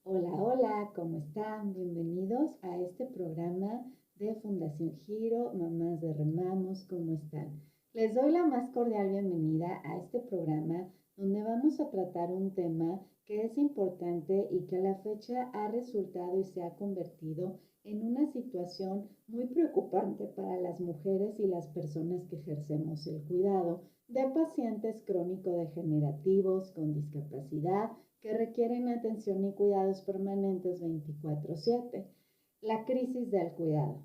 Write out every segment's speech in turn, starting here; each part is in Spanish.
Hola, hola, ¿cómo están? Bienvenidos a este programa de Fundación Giro, Mamás de Remamos, ¿cómo están? Les doy la más cordial bienvenida a este programa donde vamos a tratar un tema que es importante y que a la fecha ha resultado y se ha convertido en una situación muy preocupante para las mujeres y las personas que ejercemos el cuidado de pacientes crónico-degenerativos con discapacidad que requieren atención y cuidados permanentes 24/7. La crisis del cuidado.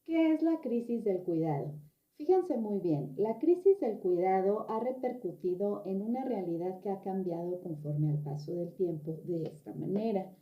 ¿Qué es la crisis del cuidado? Fíjense muy bien, la crisis del cuidado ha repercutido en una realidad que ha cambiado conforme al paso del tiempo de esta manera.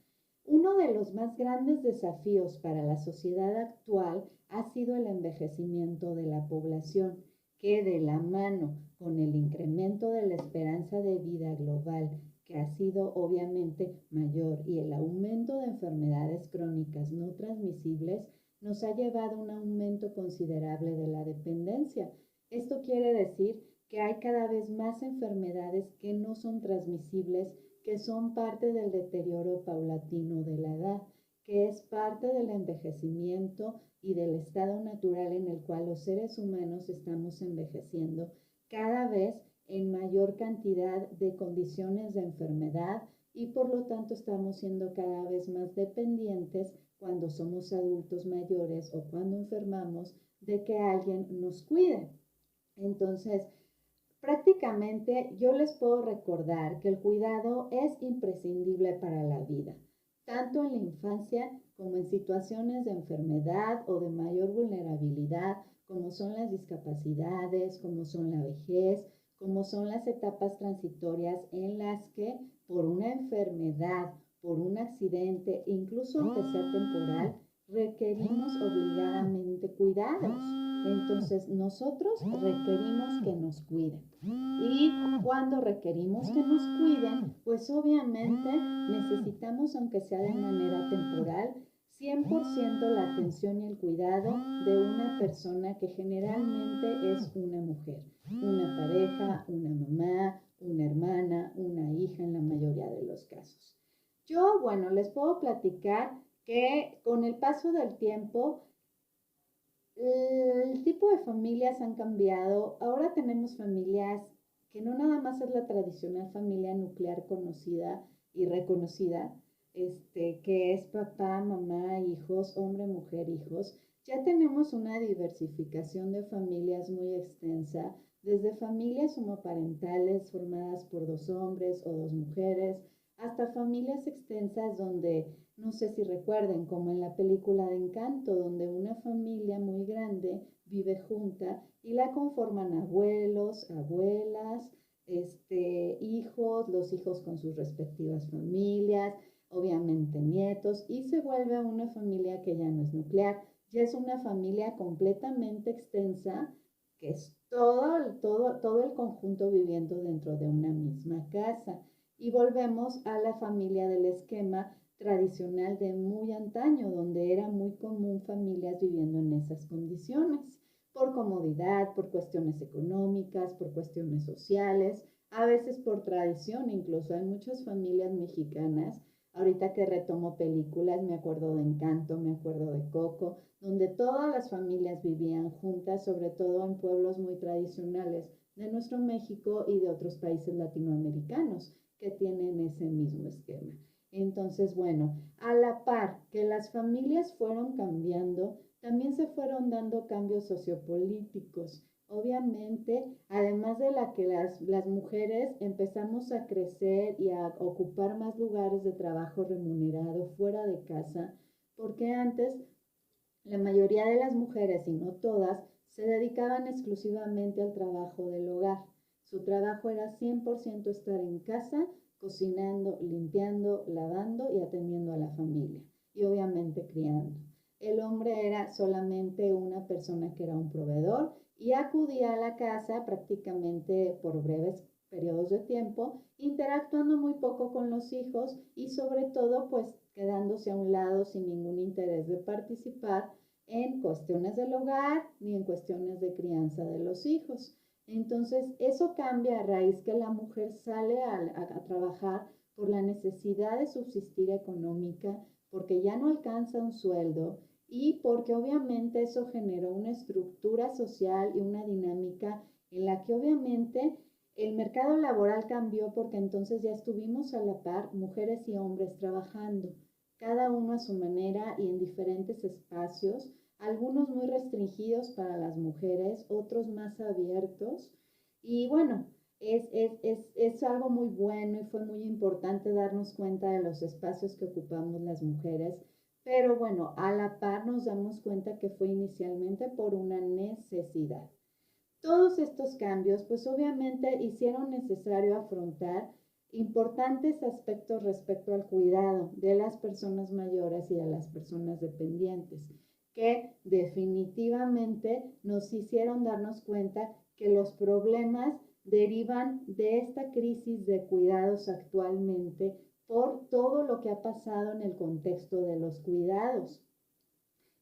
Uno de los más grandes desafíos para la sociedad actual ha sido el envejecimiento de la población, que de la mano con el incremento de la esperanza de vida global, que ha sido obviamente mayor, y el aumento de enfermedades crónicas no transmisibles, nos ha llevado a un aumento considerable de la dependencia. Esto quiere decir que hay cada vez más enfermedades que no son transmisibles, que son parte del deterioro paulatino de la edad, que es parte del envejecimiento y del estado natural en el cual los seres humanos estamos envejeciendo cada vez en mayor cantidad de condiciones de enfermedad y por lo tanto estamos siendo cada vez más dependientes cuando somos adultos mayores o cuando enfermamos de que alguien nos cuide. Entonces, prácticamente yo les puedo recordar que el cuidado es imprescindible para la vida, tanto en la infancia como en situaciones de enfermedad o de mayor vulnerabilidad, como son las discapacidades, como son la vejez, como son las etapas transitorias en las que por una enfermedad, por un accidente, incluso aunque sea temporal, requerimos obligadamente cuidados. Entonces nosotros requerimos que nos cuiden. Y cuando requerimos que nos cuiden, pues obviamente necesitamos, aunque sea de manera temporal, 100% la atención y el cuidado de una persona que generalmente es una mujer, una pareja, una mamá, una hermana, una hija en la mayoría de los casos. Yo, bueno, les puedo platicar que con el paso del tiempo el tipo de familias han cambiado. Ahora tenemos familias que no nada más es la tradicional familia nuclear conocida y reconocida, que es papá, mamá, hijos, hombre, mujer, hijos. Ya tenemos una diversificación de familias muy extensa, desde familias homoparentales formadas por dos hombres o dos mujeres, hasta familias extensas donde no sé si recuerden, como en la película de Encanto, donde una familia muy grande vive junta y la conforman abuelos, abuelas, hijos, los hijos con sus respectivas familias, obviamente nietos, y se vuelve una familia que ya no es nuclear, ya es una familia completamente extensa, que es todo el conjunto viviendo dentro de una misma casa. Y volvemos a la familia del esquema tradicional de muy antaño, donde era muy común familias viviendo en esas condiciones, por comodidad, por cuestiones económicas, por cuestiones sociales, a veces por tradición, incluso hay muchas familias mexicanas. Ahorita que retomo películas, me acuerdo de Encanto, me acuerdo de Coco, donde todas las familias vivían juntas, sobre todo en pueblos muy tradicionales de nuestro México y de otros países latinoamericanos que tienen ese mismo esquema. Entonces, bueno, a la par que las familias fueron cambiando, también se fueron dando cambios sociopolíticos. Obviamente, además de la que las mujeres empezamos a crecer y a ocupar más lugares de trabajo remunerado fuera de casa, porque antes la mayoría de las mujeres, y no todas, se dedicaban exclusivamente al trabajo del hogar. Su trabajo era 100% estar en casa, cocinando, limpiando, lavando y atendiendo a la familia. Y obviamente criando. El hombre era solamente una persona que era un proveedor y acudía a la casa prácticamente por breves periodos de tiempo, interactuando muy poco con los hijos y sobre todo pues quedándose a un lado sin ningún interés de participar en cuestiones del hogar ni en cuestiones de crianza de los hijos. Entonces, eso cambia a raíz que la mujer sale a trabajar por la necesidad de subsistir económica, porque ya no alcanza un sueldo y porque obviamente eso generó una estructura social y una dinámica en la que obviamente el mercado laboral cambió porque entonces ya estuvimos a la par mujeres y hombres trabajando, cada uno a su manera y en diferentes espacios, algunos muy restringidos para las mujeres, otros más abiertos. Y bueno, es algo muy bueno y fue muy importante darnos cuenta de los espacios que ocupamos las mujeres, pero bueno, a la par nos damos cuenta que fue inicialmente por una necesidad. Todos estos cambios, pues obviamente hicieron necesario afrontar importantes aspectos respecto al cuidado de las personas mayores y de las personas dependientes, que definitivamente nos hicieron darnos cuenta que los problemas derivan de esta crisis de cuidados actualmente por todo lo que ha pasado en el contexto de los cuidados.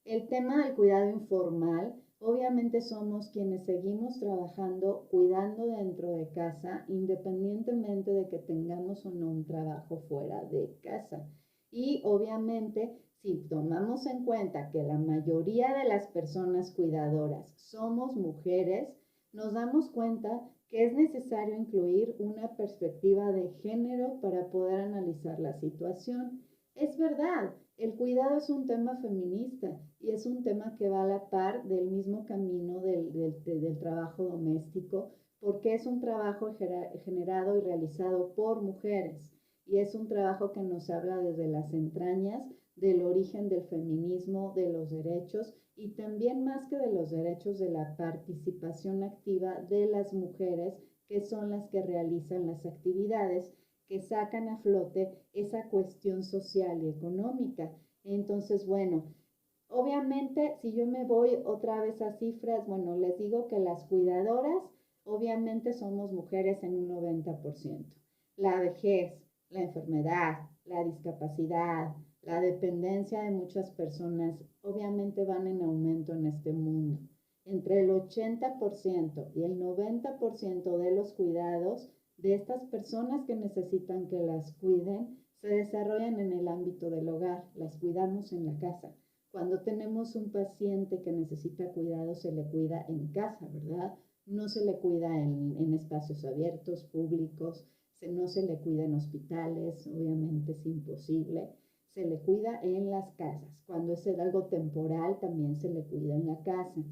El tema del cuidado informal, obviamente somos quienes seguimos trabajando, cuidando dentro de casa, independientemente de que tengamos o no un trabajo fuera de casa. Y obviamente, si tomamos en cuenta que la mayoría de las personas cuidadoras somos mujeres, nos damos cuenta que es necesario incluir una perspectiva de género para poder analizar la situación. Es verdad, el cuidado es un tema feminista y es un tema que va a la par del mismo camino del trabajo doméstico, porque es un trabajo generado y realizado por mujeres y es un trabajo que nos habla desde las entrañas del origen del feminismo, de los derechos y también más que de los derechos, de la participación activa de las mujeres, que son las que realizan las actividades que sacan a flote esa cuestión social y económica. Entonces, bueno, obviamente, si yo me voy otra vez a cifras, bueno, les digo que las cuidadoras, obviamente somos mujeres en un 90%. La vejez, la enfermedad, la discapacidad, la dependencia de muchas personas, obviamente van en aumento en este mundo. Entre el 80% y el 90% de los cuidados de estas personas que necesitan que las cuiden se desarrollan en el ámbito del hogar, las cuidamos en la casa. Cuando tenemos un paciente que necesita cuidado, se le cuida en casa, ¿verdad? No se le cuida en espacios abiertos, públicos, no se le cuida en hospitales, obviamente es imposible. Se le cuida en las casas. Cuando es algo temporal, también se le cuida en la casa.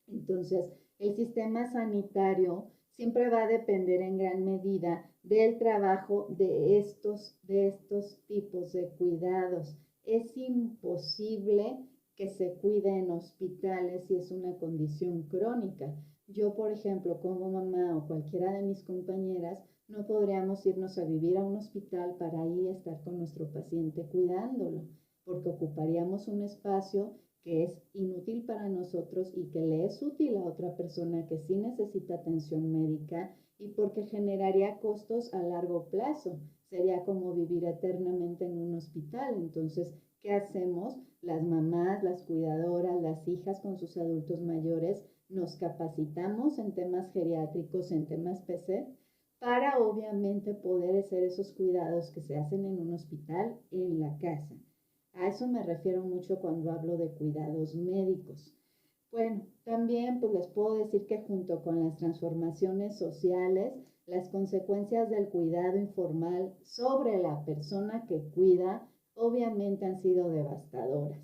Entonces, el sistema sanitario siempre va a depender en gran medida del trabajo de estos tipos de cuidados. Es imposible que se cuide en hospitales si es una condición crónica. Yo, por ejemplo, como mamá o cualquiera de mis compañeras, no podríamos irnos a vivir a un hospital para ahí estar con nuestro paciente cuidándolo, porque ocuparíamos un espacio que es inútil para nosotros y que le es útil a otra persona que sí necesita atención médica y porque generaría costos a largo plazo. Sería como vivir eternamente en un hospital. Entonces, ¿qué hacemos? Las mamás, las cuidadoras, las hijas con sus adultos mayores, nos capacitamos en temas geriátricos, en temas PC, para obviamente poder hacer esos cuidados que se hacen en un hospital en la casa. A eso me refiero mucho cuando hablo de cuidados médicos. Bueno, también pues les puedo decir que junto con las transformaciones sociales, las consecuencias del cuidado informal sobre la persona que cuida obviamente han sido devastadoras.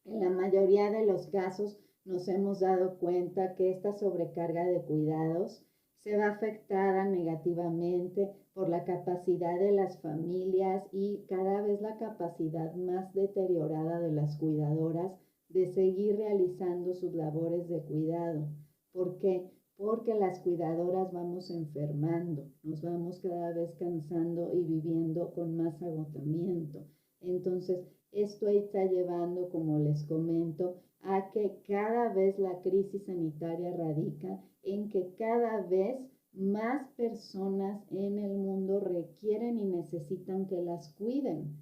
En la mayoría de los casos nos hemos dado cuenta que esta sobrecarga de cuidados se va afectada negativamente por la capacidad de las familias y cada vez la capacidad más deteriorada de las cuidadoras de seguir realizando sus labores de cuidado. ¿Por qué? Porque las cuidadoras vamos enfermando, nos vamos cada vez cansando y viviendo con más agotamiento. Entonces, esto está llevando, como les comento, a que cada vez la crisis sanitaria radica en que cada vez más personas en el mundo requieren y necesitan que las cuiden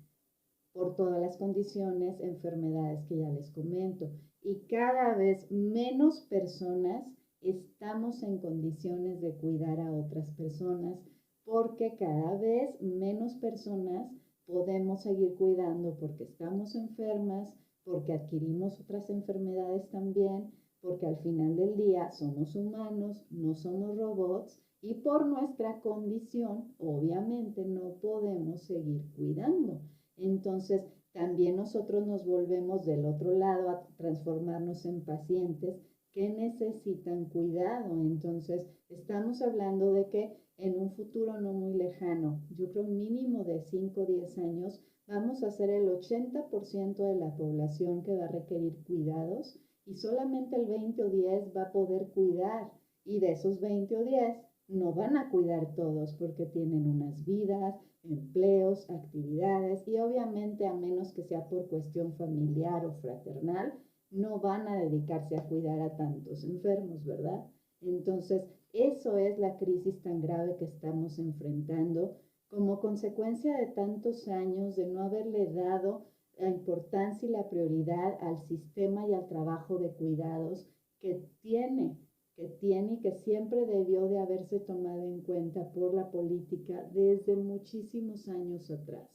por todas las condiciones, enfermedades que ya les comento. Y cada vez menos personas estamos en condiciones de cuidar a otras personas porque cada vez menos personas podemos seguir cuidando porque estamos enfermas, porque adquirimos otras enfermedades también, porque al final del día somos humanos, no somos robots y por nuestra condición obviamente no podemos seguir cuidando. Entonces también nosotros nos volvemos del otro lado a transformarnos en pacientes que necesitan cuidado. Entonces estamos hablando de que en un futuro no muy lejano, yo creo mínimo de 5 o 10 años, vamos a ser el 80% de la población que va a requerir cuidados y solamente el 20 o 10 va a poder cuidar. Y de esos 20 o 10 no van a cuidar todos porque tienen unas vidas, empleos, actividades y obviamente a menos que sea por cuestión familiar o fraternal, no van a dedicarse a cuidar a tantos enfermos, ¿verdad? Entonces, eso es la crisis tan grave que estamos enfrentando como consecuencia de tantos años de no haberle dado la importancia y la prioridad al sistema y al trabajo de cuidados que tiene y que siempre debió de haberse tomado en cuenta por la política desde muchísimos años atrás.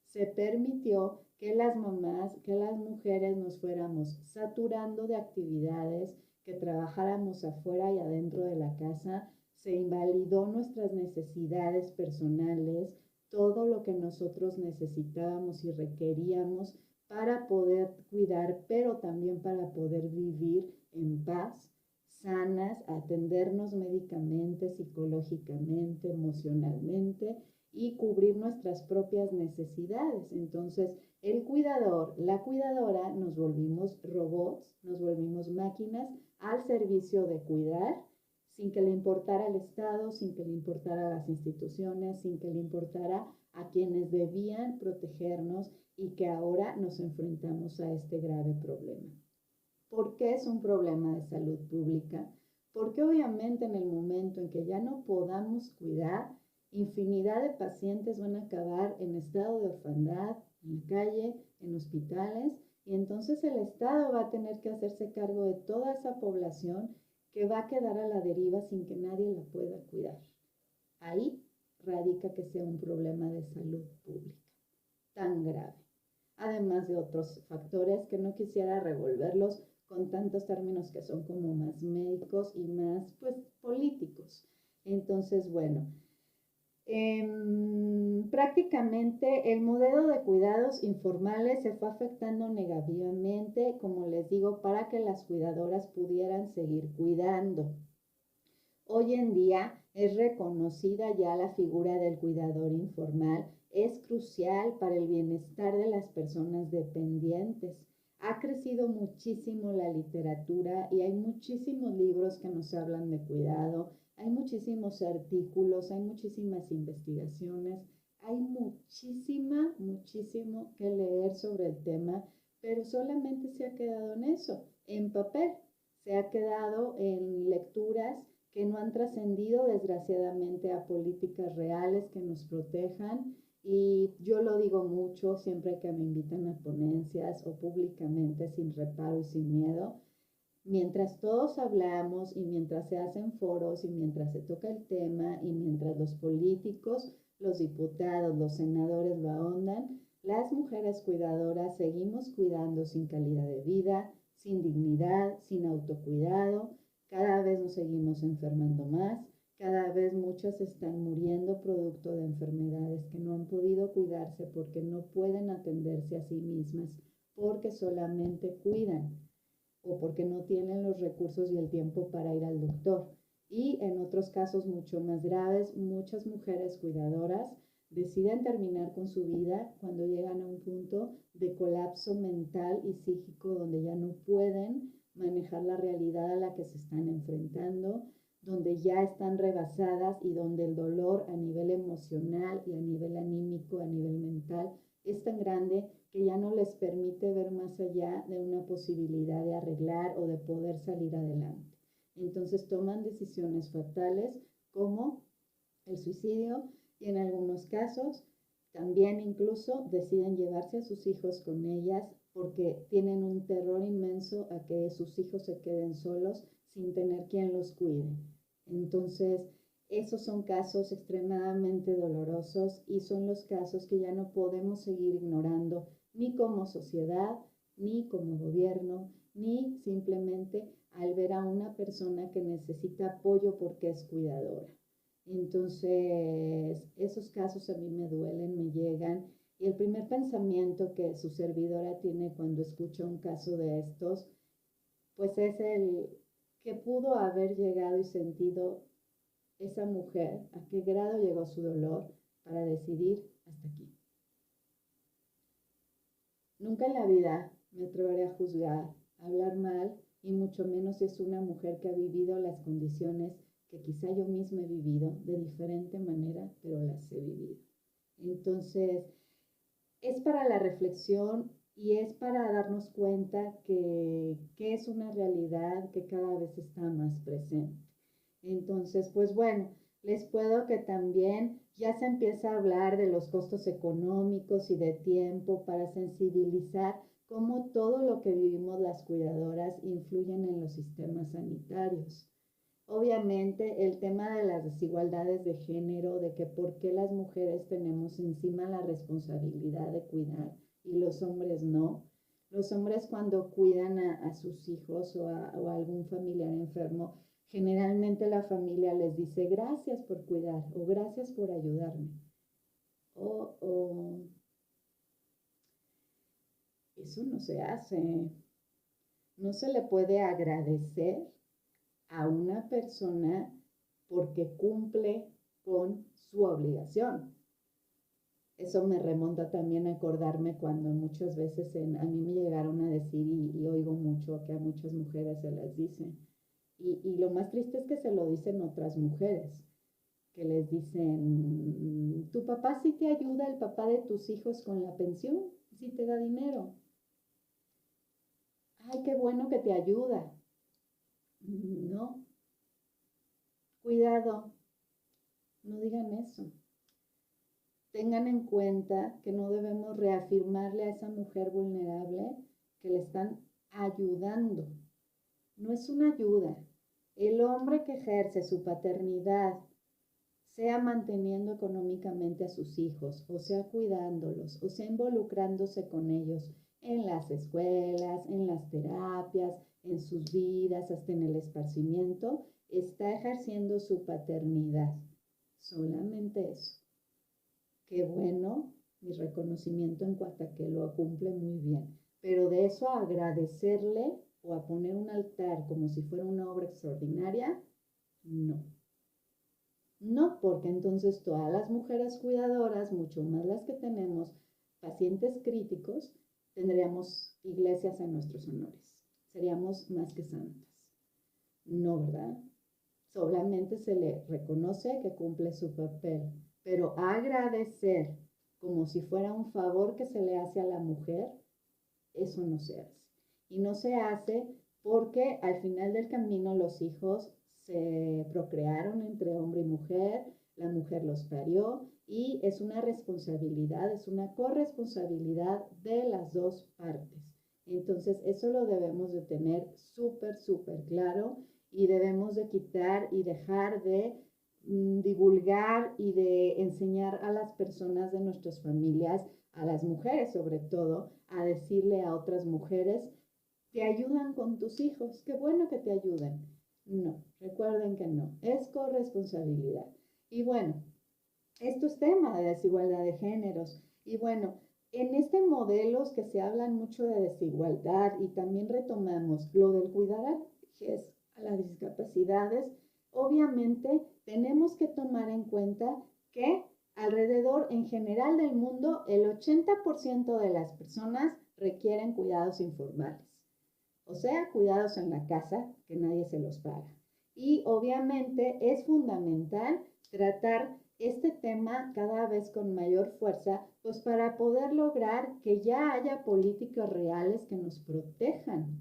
Se permitió que las mamás, que las mujeres nos fuéramos saturando de actividades, que trabajáramos afuera y adentro de la casa, se invalidó nuestras necesidades personales, todo lo que nosotros necesitábamos y requeríamos para poder cuidar, pero también para poder vivir en paz, sanas, atendernos médicamente, psicológicamente, emocionalmente y cubrir nuestras propias necesidades. Entonces, el cuidador, la cuidadora, nos volvimos robots, nos volvimos máquinas al servicio de cuidar, sin que le importara el Estado, sin que le importara las instituciones, sin que le importara a quienes debían protegernos y que ahora nos enfrentamos a este grave problema. ¿Por qué es un problema de salud pública? Porque obviamente en el momento en que ya no podamos cuidar, infinidad de pacientes van a acabar en estado de orfandad, en la calle, en hospitales, y entonces el Estado va a tener que hacerse cargo de toda esa población que va a quedar a la deriva sin que nadie la pueda cuidar. Ahí radica que sea un problema de salud pública tan grave, además de otros factores que no quisiera revolverlos con tantos términos que son como más médicos y más pues políticos. Entonces, bueno, prácticamente el modelo de cuidados informales se fue afectando negativamente, como les digo, para que las cuidadoras pudieran seguir cuidando. Hoy en día es reconocida ya la figura del cuidador informal, es crucial para el bienestar de las personas dependientes. Ha crecido muchísimo la literatura y hay muchísimos libros que nos hablan de cuidado, hay muchísimos artículos, hay muchísimas investigaciones, hay muchísimo que leer sobre el tema, pero solamente se ha quedado en eso, en papel, se ha quedado en lecturas que no han trascendido desgraciadamente a políticas reales que nos protejan. Y yo lo digo mucho siempre que me invitan a ponencias o públicamente sin reparo y sin miedo. Mientras todos hablamos y mientras se hacen foros y mientras se toca el tema y mientras los políticos, los diputados, los senadores lo ahondan, las mujeres cuidadoras seguimos cuidando sin calidad de vida, sin dignidad, sin autocuidado. Cada vez nos seguimos enfermando más, cada vez muchas están muriendo producto de enfermedades que no han podido cuidarse porque no pueden atenderse a sí mismas, porque solamente cuidan o porque no tienen los recursos y el tiempo para ir al doctor. Y en otros casos mucho más graves, muchas mujeres cuidadoras deciden terminar con su vida cuando llegan a un punto de colapso mental y psíquico donde ya no pueden manejar la realidad a la que se están enfrentando, donde ya están rebasadas y donde el dolor a nivel emocional y a nivel anímico, a nivel mental, es tan grande que ya no les permite ver más allá de una posibilidad de arreglar o de poder salir adelante. Entonces toman decisiones fatales como el suicidio y en algunos casos también incluso deciden llevarse a sus hijos con ellas porque tienen un terror inmenso a que sus hijos se queden solos sin tener quien los cuide. Entonces, esos son casos extremadamente dolorosos y son los casos que ya no podemos seguir ignorando ni como sociedad, ni como gobierno, ni simplemente al ver a una persona que necesita apoyo porque es cuidadora. Entonces, esos casos a mí me duelen, me llegan, y el primer pensamiento que su servidora tiene cuando escucha un caso de estos, pues es el que pudo haber llegado y sentido esa mujer, a qué grado llegó su dolor para decidir hasta aquí. Nunca en la vida me atreveré a juzgar, a hablar mal, y mucho menos si es una mujer que ha vivido las condiciones que quizá yo misma he vivido de diferente manera, pero las he vivido. Entonces, es para la reflexión y es para darnos cuenta que es una realidad que cada vez está más presente. Entonces, pues bueno, les puedo que también ya se empieza a hablar de los costos económicos y de tiempo para sensibilizar cómo todo lo que vivimos las cuidadoras influyen en los sistemas sanitarios. Obviamente el tema de las desigualdades de género, de que por qué las mujeres tenemos encima la responsabilidad de cuidar y los hombres no. Los hombres cuando cuidan a sus hijos o a algún familiar enfermo, generalmente la familia les dice gracias por cuidar o gracias por ayudarme. O eso no se hace. No se le puede agradecer a una persona porque cumple con su obligación. Eso me remonta también a acordarme cuando muchas veces a mí me llegaron a decir, y oigo mucho que a muchas mujeres se las dicen, y lo más triste es que se lo dicen otras mujeres, que les dicen, tu papá sí te ayuda, el papá de tus hijos con la pensión, sí te da dinero. Ay, qué bueno que te ayuda. No, cuidado, no digan eso. Tengan en cuenta que no debemos reafirmarle a esa mujer vulnerable que le están ayudando. No es una ayuda. El hombre que ejerce su paternidad, sea manteniendo económicamente a sus hijos, o sea cuidándolos, o sea involucrándose con ellos en las escuelas, en las terapias, en sus vidas, hasta en el esparcimiento, está ejerciendo su paternidad. Solamente eso. Qué bueno, mi reconocimiento en cuanto a que lo cumple muy bien. Pero de eso a agradecerle o a poner un altar como si fuera una obra extraordinaria, no. No, porque entonces todas las mujeres cuidadoras, mucho más las que tenemos pacientes críticos, tendríamos iglesias en nuestros honores. Seríamos más que santas. No, ¿verdad? Solamente se le reconoce que cumple su papel, pero agradecer como si fuera un favor que se le hace a la mujer, eso no se hace. Y no se hace porque al final del camino los hijos se procrearon entre hombre y mujer, la mujer los parió y es una responsabilidad, es una corresponsabilidad de las dos partes. Entonces eso lo debemos de tener súper, súper claro y debemos de quitar y dejar de divulgar y de enseñar a las personas de nuestras familias, a las mujeres sobre todo, a decirle a otras mujeres, te ayudan con tus hijos, qué bueno que te ayuden. No, recuerden que no, es corresponsabilidad. Y bueno, esto es tema de desigualdad de géneros. Y bueno, en este modelos que se hablan mucho de desigualdad y también retomamos lo del cuidar a las discapacidades, obviamente tenemos que tomar en cuenta que alrededor en general del mundo el 80% de las personas requieren cuidados informales. O sea, cuidados en la casa, que nadie se los paga. Y obviamente es fundamental tratar este tema cada vez con mayor fuerza, pues para poder lograr que ya haya políticas reales que nos protejan.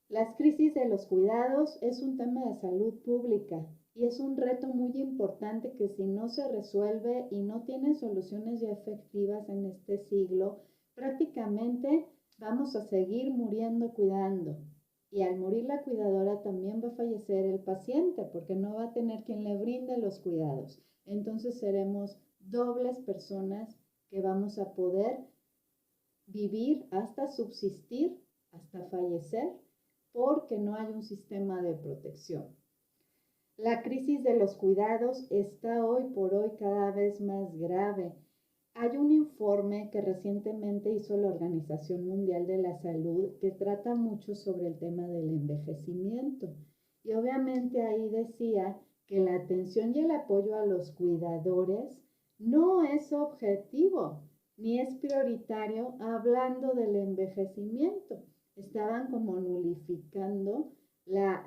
Las crisis de los cuidados es un tema de salud pública y es un reto muy importante que si no se resuelve y no tiene soluciones ya efectivas en este siglo, prácticamente vamos a seguir muriendo cuidando. Y al morir la cuidadora también va a fallecer el paciente porque no va a tener quien le brinde los cuidados. Entonces seremos dobles personas que vamos a poder vivir hasta subsistir, hasta fallecer, porque no hay un sistema de protección. La crisis de los cuidados está hoy por hoy cada vez más grave. Hay un informe que recientemente hizo la Organización Mundial de la Salud que trata mucho sobre el tema del envejecimiento. Y obviamente ahí decía que la atención y el apoyo a los cuidadores no es objetivo ni es prioritario hablando del envejecimiento. Estaban como nulificando la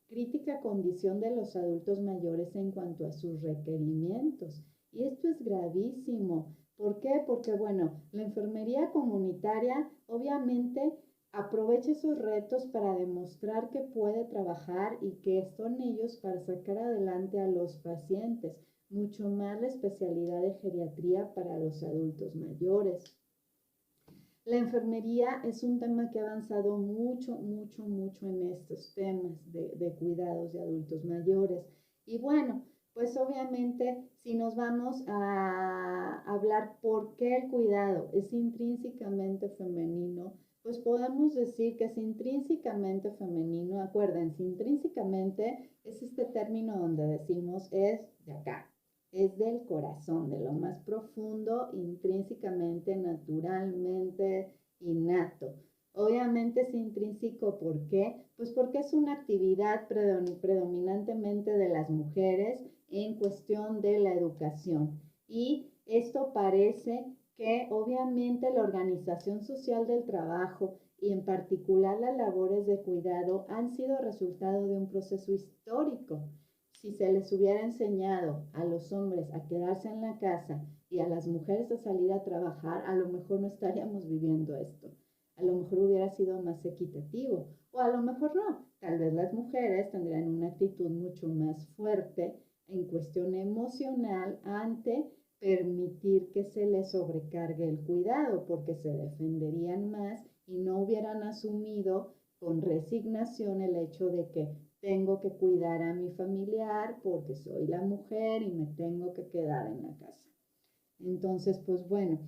crítica condición de los adultos mayores en cuanto a sus requerimientos. Y esto es gravísimo. ¿Por qué? Porque, bueno, la enfermería comunitaria obviamente aprovecha esos retos para demostrar que puede trabajar y que son ellos para sacar adelante a los pacientes, mucho más la especialidad de geriatría para los adultos mayores. La enfermería es un tema que ha avanzado mucho en estos temas de cuidados de adultos mayores. Y bueno, pues obviamente si nos vamos a hablar por qué el cuidado es intrínsecamente femenino, pues podemos decir que es intrínsecamente femenino. Acuérdense, intrínsecamente es este término donde decimos es de acá, es del corazón, de lo más profundo, intrínsecamente, naturalmente, innato. Obviamente es intrínseco, ¿por qué? Pues porque es una actividad predominantemente de las mujeres en cuestión de la educación. Y esto parece que obviamente la organización social del trabajo y en particular las labores de cuidado han sido resultado de un proceso histórico. Si se les hubiera enseñado a los hombres a quedarse en la casa y a las mujeres a salir a trabajar, a lo mejor no estaríamos viviendo esto. A lo mejor hubiera sido más equitativo o a lo mejor no. Tal vez las mujeres tendrían una actitud mucho más fuerte en cuestión emocional ante permitir que se les sobrecargue el cuidado porque se defenderían más y no hubieran asumido con resignación el hecho de que tengo que cuidar a mi familiar porque soy la mujer y me tengo que quedar en la casa. Entonces, pues bueno,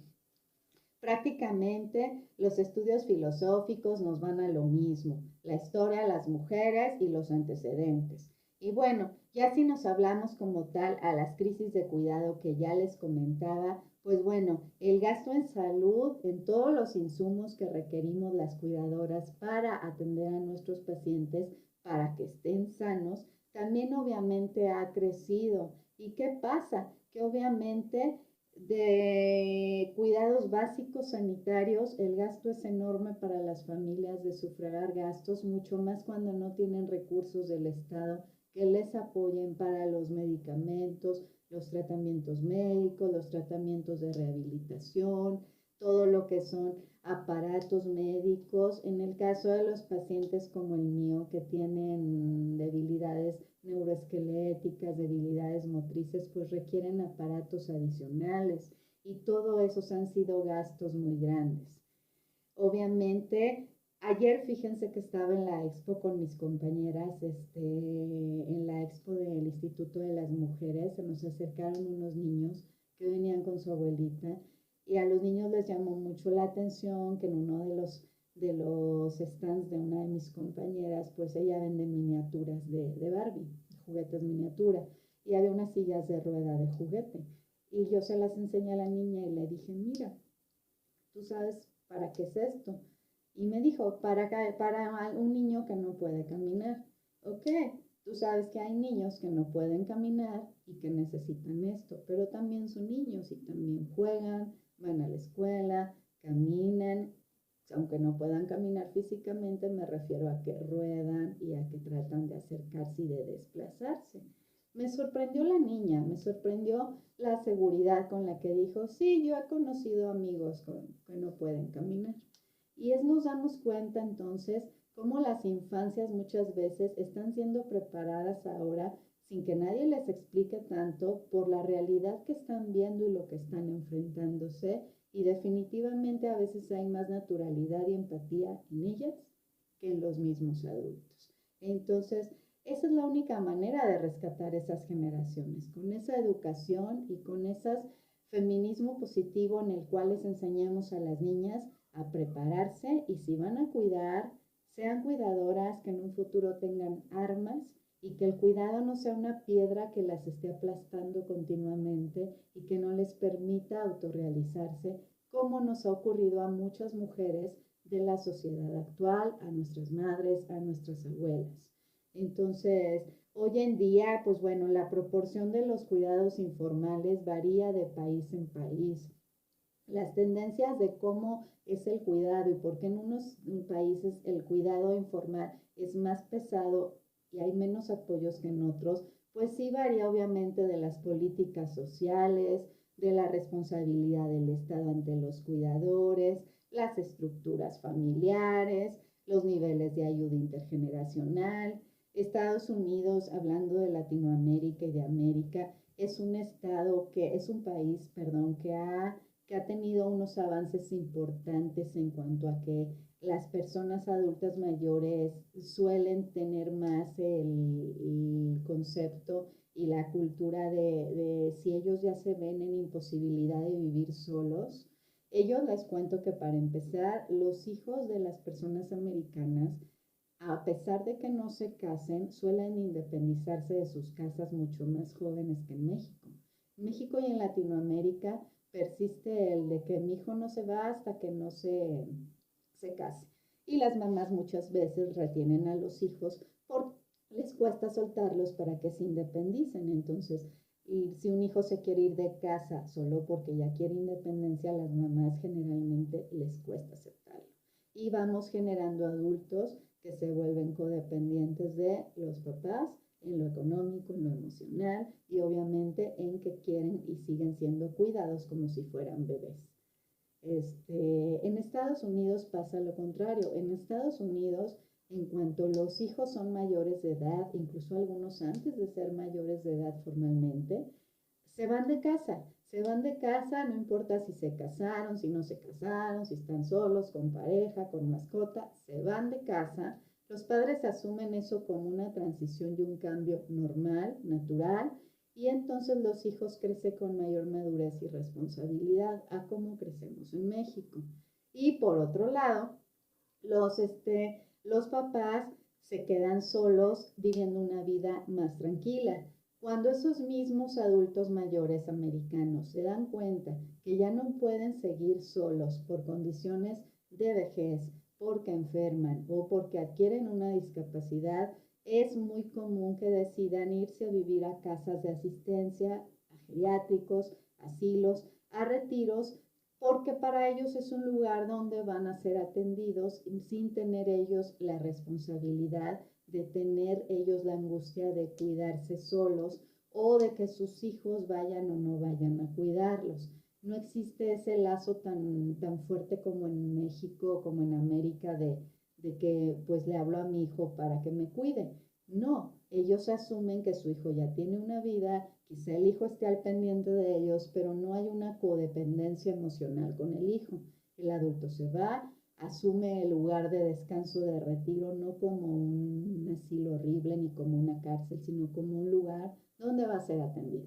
prácticamente los estudios filosóficos nos van a lo mismo, la historia, las mujeres y los antecedentes. Y bueno, ya si nos hablamos como tal a las crisis de cuidado que ya les comentaba, pues bueno, el gasto en salud, en todos los insumos que requerimos las cuidadoras para atender a nuestros pacientes, para que estén sanos, también obviamente ha crecido. ¿Y qué pasa? Que obviamente de cuidados básicos sanitarios, el gasto es enorme para las familias de sufragar gastos, mucho más cuando no tienen recursos del Estado que les apoyen para los medicamentos, los tratamientos médicos, los tratamientos de rehabilitación, todo lo que son aparatos médicos. En el caso de los pacientes como el mío que tienen debilidades neuroesqueléticas, debilidades motrices, pues requieren aparatos adicionales y todo esos han sido gastos muy grandes. Obviamente, ayer fíjense que estaba en la expo con mis compañeras, en la expo del Instituto de las Mujeres, se nos acercaron unos niños que venían con su abuelita y a los niños les llamó mucho la atención que en uno de los stands de una de mis compañeras, pues ella vende miniaturas de Barbie, juguetes miniatura, y había unas sillas de rueda de juguete. Y yo se las enseñé a la niña y le dije, mira, ¿tú sabes para qué es esto? Y me dijo, para un niño que no puede caminar. Ok, tú sabes que hay niños que no pueden caminar y que necesitan esto, pero también son niños y también juegan, van a la escuela, caminan, aunque no puedan caminar físicamente, me refiero a que ruedan y a que tratan de acercarse y de desplazarse. Me sorprendió la niña, me sorprendió la seguridad con la que dijo, sí, yo he conocido amigos que no pueden caminar. Y nos damos cuenta entonces cómo las infancias muchas veces están siendo preparadas ahora sin que nadie les explique tanto por la realidad que están viendo y lo que están enfrentándose y definitivamente a veces hay más naturalidad y empatía en ellas que en los mismos adultos. Entonces, esa es la única manera de rescatar esas generaciones, con esa educación y con ese feminismo positivo en el cual les enseñamos a las niñas a prepararse y si van a cuidar, sean cuidadoras, que en un futuro tengan armas y que el cuidado no sea una piedra que las esté aplastando continuamente y que no les permita autorrealizarse, como nos ha ocurrido a muchas mujeres de la sociedad actual, a nuestras madres, a nuestras abuelas. Entonces, hoy en día, pues bueno, la proporción de los cuidados informales varía de país en país. Las tendencias de cómo es el cuidado y por qué en unos países el cuidado informal es más pesado y hay menos apoyos que en otros, pues sí varía obviamente de las políticas sociales, de la responsabilidad del Estado ante los cuidadores, las estructuras familiares, los niveles de ayuda intergeneracional. Estados Unidos, hablando de Latinoamérica y de América, es un estado que es un país, perdón, que ha tenido unos avances importantes en cuanto a que las personas adultas mayores suelen tener más el concepto y la cultura de si ellos ya se ven en imposibilidad de vivir solos. Ellos les cuento que para empezar, los hijos de las personas americanas, a pesar de que no se casen, suelen independizarse de sus casas mucho más jóvenes que en México. En México y en Latinoamérica persiste el de que mi hijo no se va hasta que no se case. Y las mamás muchas veces retienen a los hijos porque les cuesta soltarlos para que se independicen. Entonces, y si un hijo se quiere ir de casa solo porque ya quiere independencia, a las mamás generalmente les cuesta aceptarlo. Y vamos generando adultos que se vuelven codependientes de los papás en lo económico, en lo emocional y obviamente en que quieren y siguen siendo cuidados como si fueran bebés. En Estados Unidos pasa lo contrario. En Estados Unidos, en cuanto los hijos son mayores de edad, incluso algunos antes de ser mayores de edad formalmente, se van de casa. Se van de casa, no importa si se casaron, si no se casaron, si están solos, con pareja, con mascota, se van de casa. Los padres asumen eso como una transición y un cambio normal, natural, y entonces los hijos crecen con mayor madurez y responsabilidad a como crecemos en México. Y por otro lado, los papás se quedan solos viviendo una vida más tranquila. Cuando esos mismos adultos mayores americanos se dan cuenta que ya no pueden seguir solos por condiciones de vejez, porque enferman o porque adquieren una discapacidad, es muy común que decidan irse a vivir a casas de asistencia, a geriátricos, asilos, a retiros, porque para ellos es un lugar donde van a ser atendidos sin tener ellos la responsabilidad de tener ellos la angustia de cuidarse solos o de que sus hijos vayan o no vayan a cuidarlos. No existe ese lazo tan fuerte como en México, como en América, de que pues le hablo a mi hijo para que me cuide. No, ellos asumen que su hijo ya tiene una vida, quizá el hijo esté al pendiente de ellos, pero no hay una codependencia emocional con el hijo. El adulto se va, asume el lugar de descanso, de retiro, no como un asilo horrible ni como una cárcel, sino como un lugar donde va a ser atendido.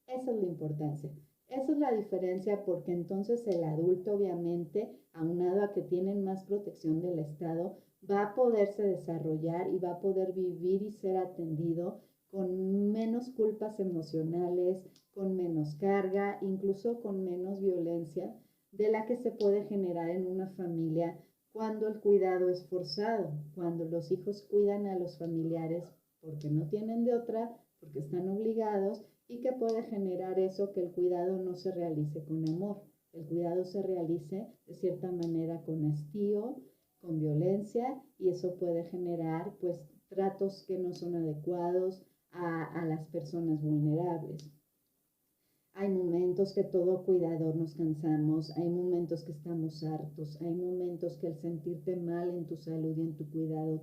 Esa es la importancia. Esa es la diferencia porque entonces el adulto obviamente, aunado a que tienen más protección del Estado, va a poderse desarrollar y va a poder vivir y ser atendido con menos culpas emocionales, con menos carga, incluso con menos violencia de la que se puede generar en una familia cuando el cuidado es forzado, cuando los hijos cuidan a los familiares porque no tienen de otra, porque están obligados y que puede generar eso, que el cuidado no se realice con amor, el cuidado se realice de cierta manera con hastío, con violencia y eso puede generar pues tratos que no son adecuados a las personas vulnerables. Hay momentos que todo cuidador nos cansamos, hay momentos que estamos hartos, hay momentos que el sentirte mal en tu salud y en tu cuidado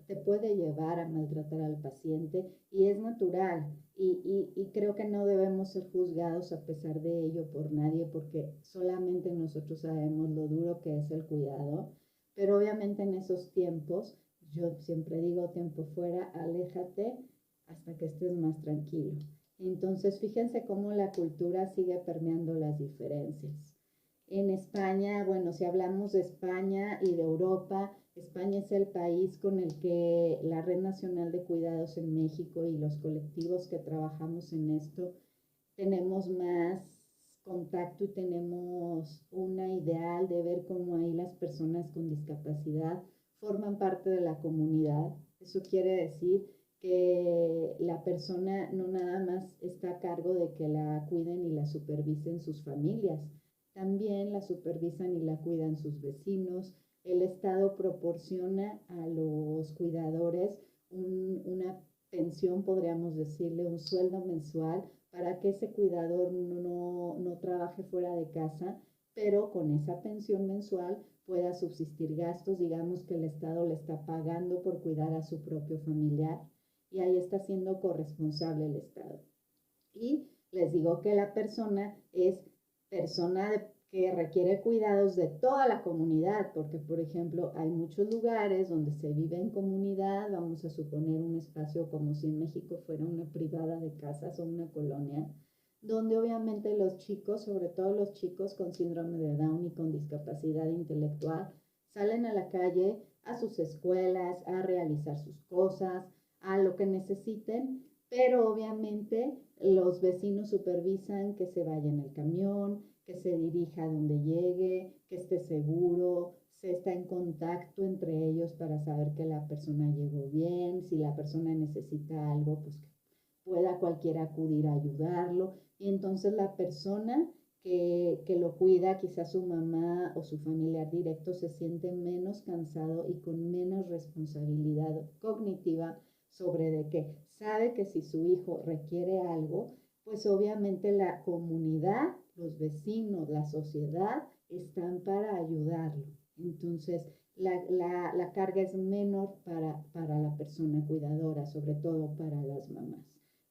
te puede llevar a maltratar al paciente y es natural y creo que no debemos ser juzgados a pesar de ello por nadie porque solamente nosotros sabemos lo duro que es el cuidado, pero obviamente en esos tiempos, yo siempre digo tiempo fuera, aléjate hasta que estés más tranquilo. Entonces, fíjense cómo la cultura sigue permeando las diferencias. En España, bueno, si hablamos de España y de Europa, España es el país con el que la Red Nacional de Cuidados en México y los colectivos que trabajamos en esto tenemos más contacto y tenemos una ideal de ver cómo ahí las personas con discapacidad forman parte de la comunidad. Eso quiere decir que la persona no nada más está a cargo de que la cuiden y la supervisen sus familias, también la supervisan y la cuidan sus vecinos. El Estado proporciona a los cuidadores una pensión, podríamos decirle, un sueldo mensual para que ese cuidador no trabaje fuera de casa, pero con esa pensión mensual pueda subsistir gastos, digamos que el Estado le está pagando por cuidar a su propio familiar y ahí está siendo corresponsable el Estado. Y les digo que la persona es persona que requiere cuidados de toda la comunidad, porque por ejemplo hay muchos lugares donde se vive en comunidad, vamos a suponer un espacio como si en México fuera una privada de casas o una colonia, donde obviamente los chicos, sobre todo los chicos con síndrome de Down y con discapacidad intelectual, salen a la calle, a sus escuelas, a realizar sus cosas, a lo que necesiten, pero obviamente los vecinos supervisan que se vaya en el camión, que se dirija a donde llegue, que esté seguro, se está en contacto entre ellos para saber que la persona llegó bien, si la persona necesita algo, pues que pueda cualquiera acudir a ayudarlo. Y entonces la persona que lo cuida, quizás su mamá o su familiar directo, se siente menos cansado y con menos responsabilidad cognitiva sobre de que sabe que si su hijo requiere algo, pues obviamente la comunidad, los vecinos, la sociedad están para ayudarlo. Entonces, la carga es menor para la persona cuidadora, sobre todo para las mamás.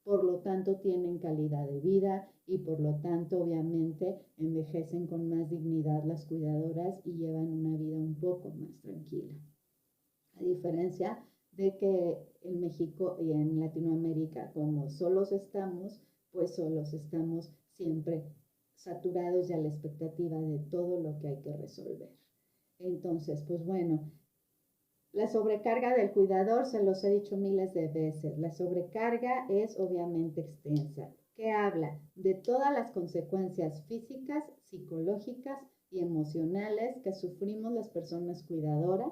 Por lo tanto, tienen calidad de vida y por lo tanto, obviamente, envejecen con más dignidad las cuidadoras y llevan una vida un poco más tranquila. A diferencia de que en México y en Latinoamérica, como solos estamos, pues solos estamos siempre saturados y a la expectativa de todo lo que hay que resolver. Entonces, pues bueno, la sobrecarga del cuidador, se los he dicho miles de veces, la sobrecarga es obviamente extensa, que habla de todas las consecuencias físicas, psicológicas y emocionales que sufrimos las personas cuidadoras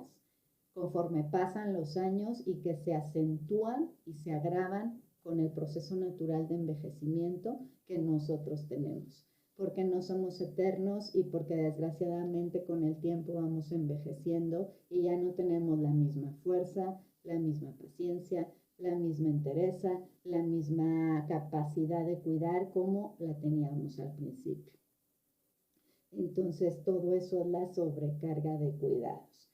conforme pasan los años y que se acentúan y se agravan con el proceso natural de envejecimiento que nosotros tenemos, porque no somos eternos y porque desgraciadamente con el tiempo vamos envejeciendo y ya no tenemos la misma fuerza, la misma paciencia, la misma entereza, la misma capacidad de cuidar como la teníamos al principio. Entonces todo eso es la sobrecarga de cuidados.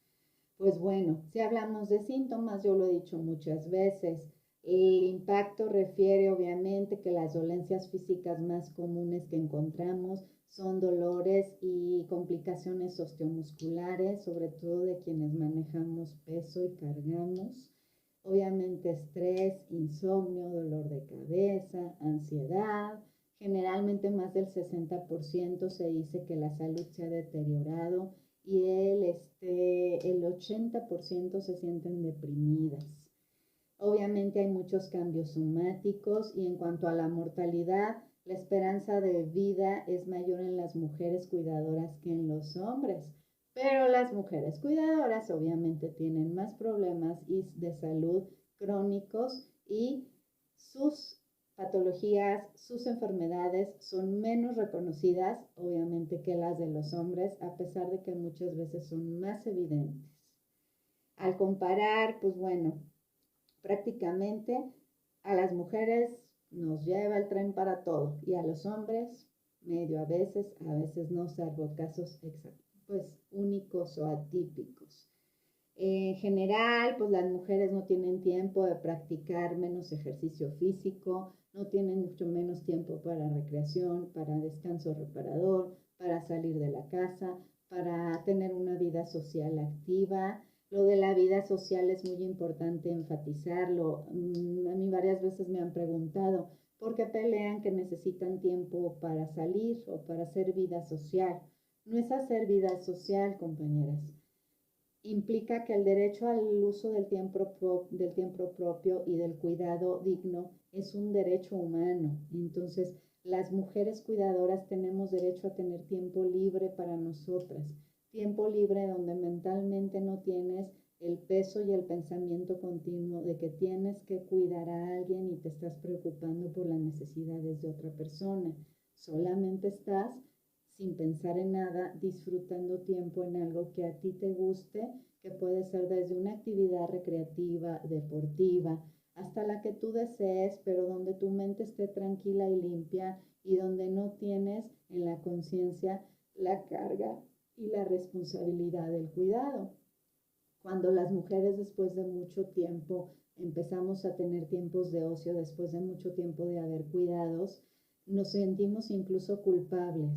Pues bueno, si hablamos de síntomas, yo lo he dicho muchas veces, el impacto refiere obviamente que las dolencias físicas más comunes que encontramos son dolores y complicaciones osteomusculares, sobre todo de quienes manejamos peso y cargamos. Obviamente estrés, insomnio, dolor de cabeza, ansiedad. Generalmente más del 60% se dice que la salud se ha deteriorado y el 80% se sienten deprimidas. Obviamente hay muchos cambios somáticos y en cuanto a la mortalidad, la esperanza de vida es mayor en las mujeres cuidadoras que en los hombres. Pero las mujeres cuidadoras obviamente tienen más problemas de salud crónicos y sus patologías, sus enfermedades son menos reconocidas, obviamente, que las de los hombres, a pesar de que muchas veces son más evidentes. Al comparar, pues bueno, prácticamente a las mujeres nos lleva el tren para todo y a los hombres medio a veces no, salvo casos pues únicos o atípicos. En general, pues las mujeres no tienen tiempo de practicar menos ejercicio físico, no tienen mucho menos tiempo para recreación, para descanso reparador, para salir de la casa, para tener una vida social activa. Lo de la vida social es muy importante enfatizarlo. A mí varias veces me han preguntado por qué pelean que necesitan tiempo para salir o para hacer vida social. No es hacer vida social, compañeras. Implica que el derecho al uso del tiempo propio y del cuidado digno es un derecho humano. Entonces, las mujeres cuidadoras tenemos derecho a tener tiempo libre para nosotras, tiempo libre donde mentalmente no tienes el peso y el pensamiento continuo de que tienes que cuidar a alguien y te estás preocupando por las necesidades de otra persona. Solamente estás sin pensar en nada, disfrutando tiempo en algo que a ti te guste, que puede ser desde una actividad recreativa, deportiva, hasta la que tú desees, pero donde tu mente esté tranquila y limpia y donde no tienes en la conciencia la carga y la responsabilidad del cuidado. Cuando las mujeres después de mucho tiempo empezamos a tener tiempos de ocio, después de mucho tiempo de haber cuidados, nos sentimos incluso culpables.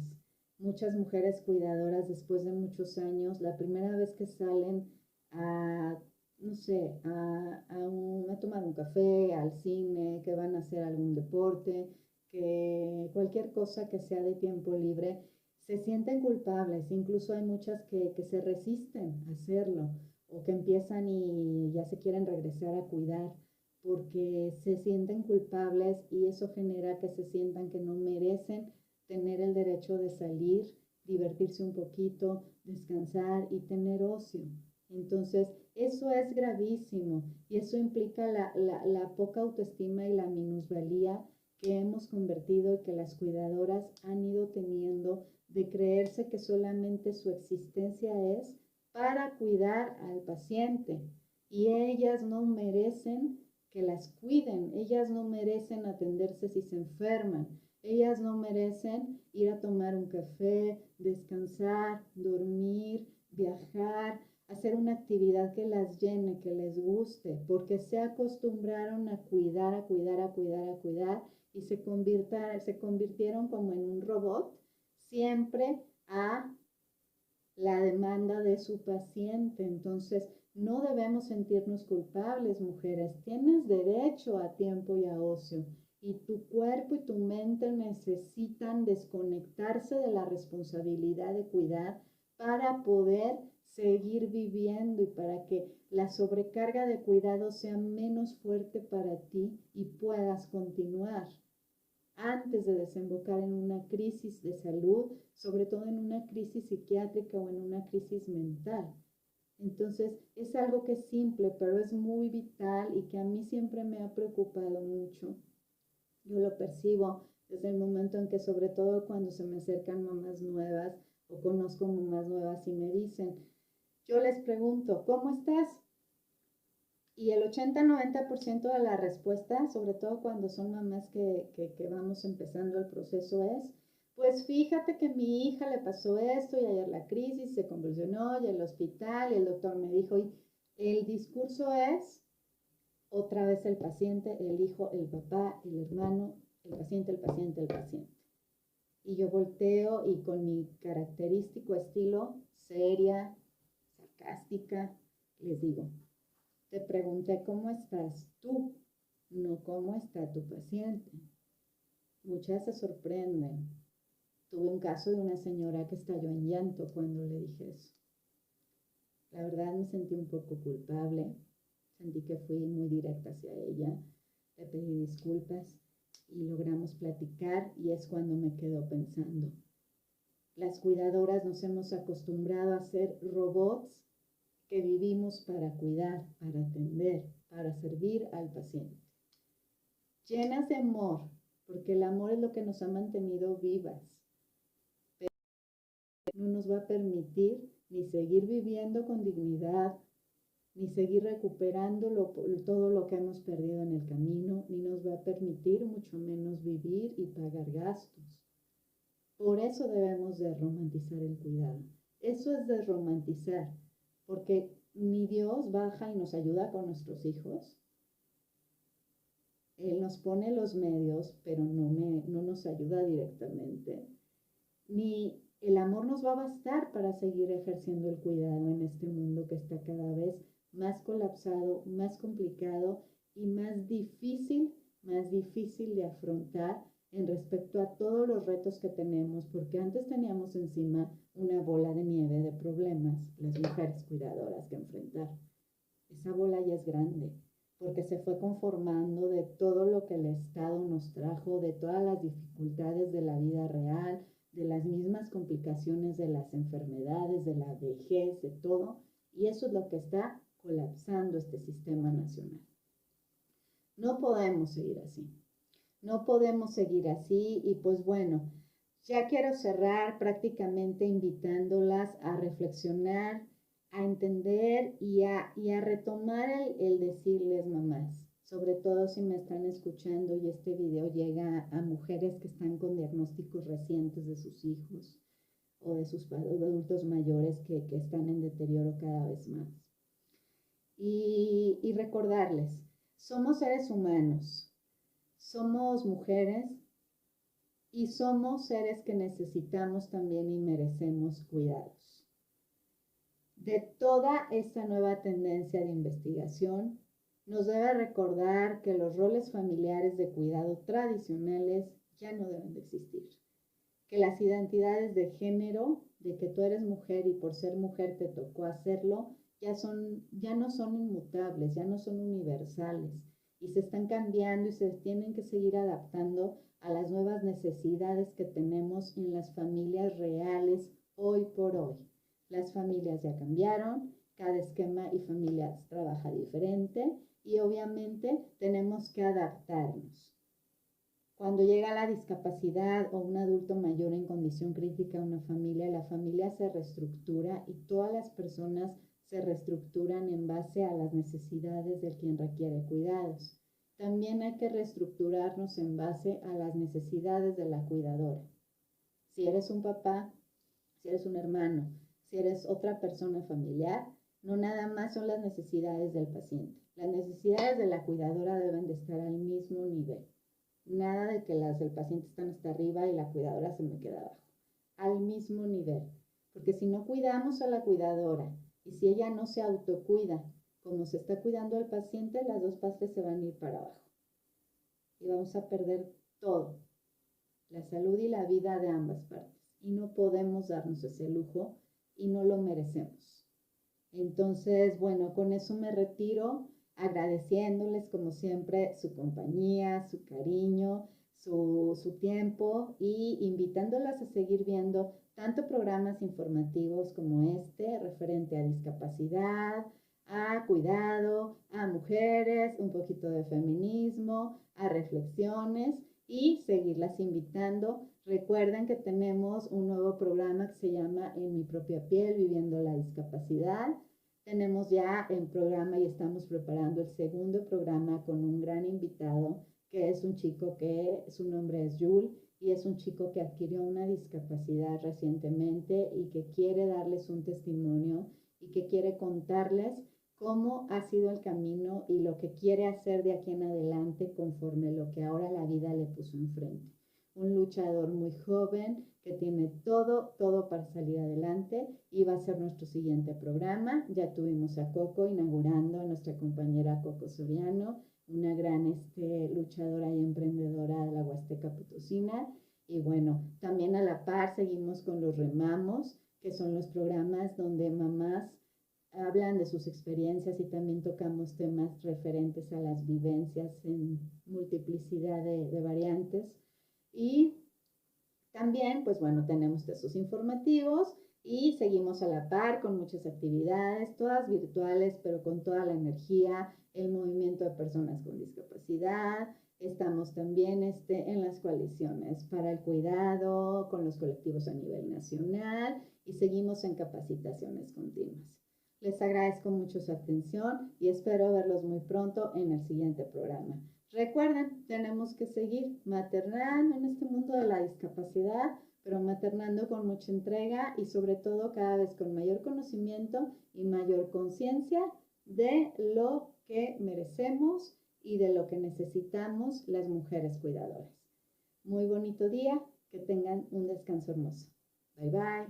Muchas mujeres cuidadoras después de muchos años, la primera vez que salen a, no sé, a tomar un café, al cine, que van a hacer algún deporte, que cualquier cosa que sea de tiempo libre, se sienten culpables. Incluso hay muchas que se resisten a hacerlo o que empiezan y ya se quieren regresar a cuidar porque se sienten culpables y eso genera que se sientan que no merecen tener el derecho de salir, divertirse un poquito, descansar y tener ocio. Entonces, eso es gravísimo y eso implica la poca autoestima y la minusvalía que hemos convertido y que las cuidadoras han ido teniendo de creerse que solamente su existencia es para cuidar al paciente y ellas no merecen que las cuiden, ellas no merecen atenderse si se enferman, ellas no merecen ir a tomar un café, descansar, dormir, viajar, hacer una actividad que las llene, que les guste, porque se acostumbraron a cuidar, a cuidar, a cuidar, a cuidar y se convirtieron como en un robot, siempre a la demanda de su paciente. Entonces, no debemos sentirnos culpables, mujeres. Tienes derecho a tiempo y a ocio. Y tu cuerpo y tu mente necesitan desconectarse de la responsabilidad de cuidar para poder seguir viviendo y para que la sobrecarga de cuidado sea menos fuerte para ti y puedas continuar antes de desembocar en una crisis de salud, sobre todo en una crisis psiquiátrica o en una crisis mental. Entonces, es algo que es simple, pero es muy vital y que a mí siempre me ha preocupado mucho. Yo lo percibo desde el momento en que, sobre todo cuando se me acercan mamás nuevas o conozco mamás nuevas y me dicen, yo les pregunto, ¿cómo estás? Y el 80-90% de la respuesta, sobre todo cuando son mamás que vamos empezando el proceso, es, pues fíjate que a mi hija le pasó esto y ayer la crisis se convulsionó y el hospital y el doctor me dijo, y el discurso es otra vez el paciente, el hijo, el papá, el hermano, el paciente, el paciente, el paciente. Y yo volteo y con mi característico estilo, seria, sarcástica, les digo, te pregunté cómo estás tú, no cómo está tu paciente. Muchas se sorprenden. Tuve un caso de una señora que estalló en llanto cuando le dije eso. La verdad me sentí un poco culpable, sentí que fui muy directa hacia ella, le pedí disculpas y logramos platicar y es cuando me quedo pensando. Las cuidadoras nos hemos acostumbrado a ser robots que vivimos para cuidar, para atender, para servir al paciente. Llenas de amor, porque el amor es lo que nos ha mantenido vivas, pero no nos va a permitir ni seguir viviendo con dignidad, ni seguir recuperando todo lo que hemos perdido en el camino, ni nos va a permitir mucho menos vivir y pagar gastos. Por eso debemos de romantizar el cuidado. Eso es desromantizar, porque ni Dios baja y nos ayuda con nuestros hijos. Él nos pone los medios, pero no nos ayuda directamente. Ni el amor nos va a bastar para seguir ejerciendo el cuidado en este mundo que está cada vez más colapsado, más complicado y más difícil de afrontar en respecto a todos los retos que tenemos, porque antes teníamos encima una bola de nieve de problemas, las mujeres cuidadoras que enfrentar. Esa bola ya es grande, porque se fue conformando de todo lo que el Estado nos trajo, de todas las dificultades de la vida real, de las mismas complicaciones de las enfermedades, de la vejez, de todo, y eso es lo que está colapsando este sistema nacional. No podemos seguir así. No podemos seguir así y pues bueno, ya quiero cerrar prácticamente invitándolas a reflexionar, a entender y a retomar el decirles mamás, sobre todo si me están escuchando y este video llega a mujeres que están con diagnósticos recientes de sus hijos o de sus adultos mayores que están en deterioro cada vez más. Y recordarles, somos seres humanos, somos mujeres y somos seres que necesitamos también y merecemos cuidados. De toda esta nueva tendencia de investigación, nos debe recordar que los roles familiares de cuidado tradicionales ya no deben de existir, que las identidades de género, de que tú eres mujer y por ser mujer te tocó hacerlo, ya no son inmutables, ya no son universales y se están cambiando y se tienen que seguir adaptando a las nuevas necesidades que tenemos en las familias reales hoy por hoy. Las familias ya cambiaron, cada esquema y familia trabaja diferente y obviamente tenemos que adaptarnos. Cuando llega la discapacidad o un adulto mayor en condición crítica a una familia, la familia se reestructura y todas las personas se reestructuran en base a las necesidades de quien requiere cuidados. También hay que reestructurarnos en base a las necesidades de la cuidadora. Si eres un papá, si eres un hermano, si eres otra persona familiar, no nada más son las necesidades del paciente. Las necesidades de la cuidadora deben de estar al mismo nivel. Nada de que las del paciente están hasta arriba y la cuidadora se me queda abajo. Al mismo nivel. Porque si no cuidamos a la cuidadora y si ella no se autocuida como se está cuidando al paciente, las dos partes se van a ir para abajo. Y vamos a perder todo. La salud y la vida de ambas partes. Y no podemos darnos ese lujo y no lo merecemos. Entonces, bueno, con eso me retiro, agradeciéndoles como siempre su compañía, su cariño, su tiempo y invitándolas a seguir viendo tanto programas informativos como este, referente a discapacidad, a cuidado, a mujeres, un poquito de feminismo, a reflexiones y seguirlas invitando. Recuerden que tenemos un nuevo programa que se llama En mi propia piel, viviendo la discapacidad. Tenemos ya el programa y estamos preparando el segundo programa con un gran invitado, que es un chico que su nombre es Jules y es un chico que adquirió una discapacidad recientemente y que quiere darles un testimonio y que quiere contarles cómo ha sido el camino y lo que quiere hacer de aquí en adelante conforme lo que ahora la vida le puso enfrente. Un luchador muy joven que tiene todo para salir adelante y va a ser nuestro siguiente programa. Ya tuvimos a Coco inaugurando, a nuestra compañera Coco Soriano, una gran luchadora y emprendedora de la Huasteca Potosina. Y bueno, también a la par seguimos con los remamos, que son los programas donde mamás hablan de sus experiencias y también tocamos temas referentes a las vivencias en multiplicidad de variantes. Y también, pues bueno, tenemos textos informativos y seguimos a la par con muchas actividades, todas virtuales, pero con toda la energía, el movimiento de personas con discapacidad. Estamos también en las coaliciones para el cuidado, con los colectivos a nivel nacional y seguimos en capacitaciones continuas. Les agradezco mucho su atención y espero verlos muy pronto en el siguiente programa. Recuerden, tenemos que seguir maternando en este mundo de la discapacidad, pero maternando con mucha entrega y sobre todo cada vez con mayor conocimiento y mayor conciencia de lo que merecemos y de lo que necesitamos las mujeres cuidadoras. Muy bonito día, que tengan un descanso hermoso. Bye bye.